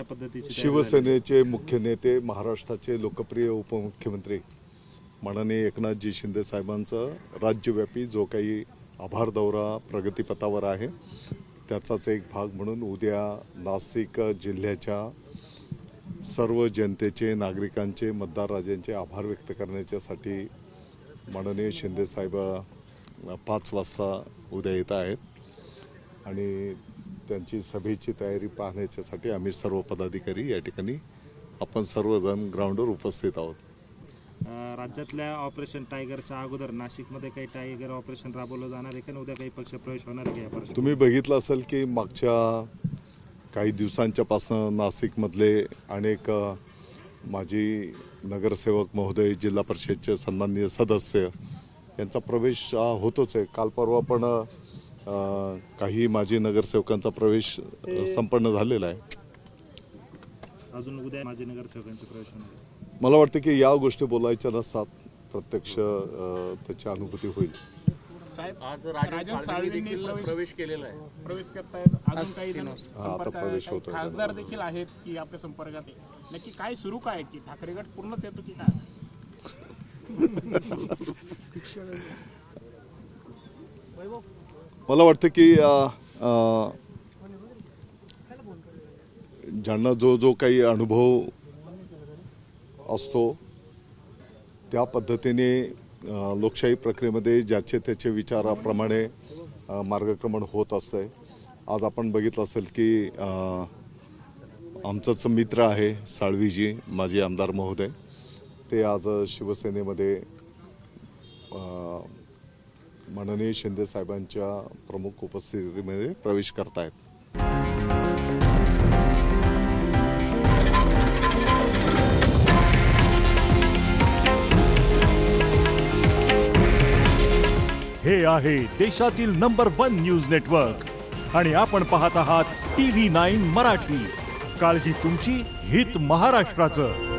कशा पद्धतीची शिवसेनेचे मुख्य नेते, महाराष्ट्राचे लोकप्रिय उपमुख्यमंत्री माननीय एकनाथजी शिंदे साहेबांचा राज्यव्यापी जो काही आभार दौरा प्रगतीपथावर आहे त्याचाच एक भाग म्हणून उद्या नाशिक जिल्ह्याच्या सर्व जनतेचे, नागरिकांचे, मतदार राजांचे आभार व्यक्त करण्याच्यासाठी माननीय शिंदे साहेब 5 वाजता उद्या येत आहेत आणि त्यांची सभेची तयारी पाहण्याच्यासाठी आम्ही सर्व पदाधिकारी या ठिकाणी आपण सर्वजण ग्राउंडवर उपस्थित आहोत. राज्यातल्या ऑपरेशन टायगरच्या अगोदर नाशिकमध्ये काही टायगर ऑपरेशन राबवलं जाणार आहे का? उद्या काही पक्षप्रवेश होणार आहे का? तुम्ही बघितलं असेल की मागच्या काही दिवसांच्या पासून नाशिकमधले अनेक माजी नगरसेवक महोदय, जिल्हा परिषदचे सन्माननीय सदस्य यांचा प्रवेश होतोच आहे. काल परवा पण काही माजी नगरसेवकांचा प्रवेश संपन्न झालेला आहे. अजून उद्या माजी नगरसेवकांचा प्रवेश होणार आहे. मला वाटतं की या गोष्टी बोलायच्या नसतात, प्रत्यक्ष त्याची अनुभूती होईल. साहेब आज राजन साळवी देखील प्रवेश केलेला आहे, प्रवेश करतायत. अजून काही आता प्रवेश होतो. खासदार देखील आहेत की आपल्या संपर्कात आहे. नक्की काय सुरू काय की ठाकरे गट पूर्णच येतो की काय? मला वाटतं की ज्यांना जो काही अनुभव असतो त्या पद्धतीने लोकशाही प्रक्रियेमध्ये ज्याचे त्याचे विचाराप्रमाणे मार्गक्रमण होत असते. आज आपण बघितलं असेल की आमचंच मित्र आहे साळवीजी, माजी आमदार महोदय, ते आज शिवसेनेमध्ये माननीय शिंदे साहेबांच्या प्रमुख उपस्थितीमध्ये प्रवेश करतायत. हे आहे देशातील नंबर 1 न्यूज नेटवर्क आणि आपण पाहत आहात TV9 मराठी. काळजी तुमची, हित महाराष्ट्राचं.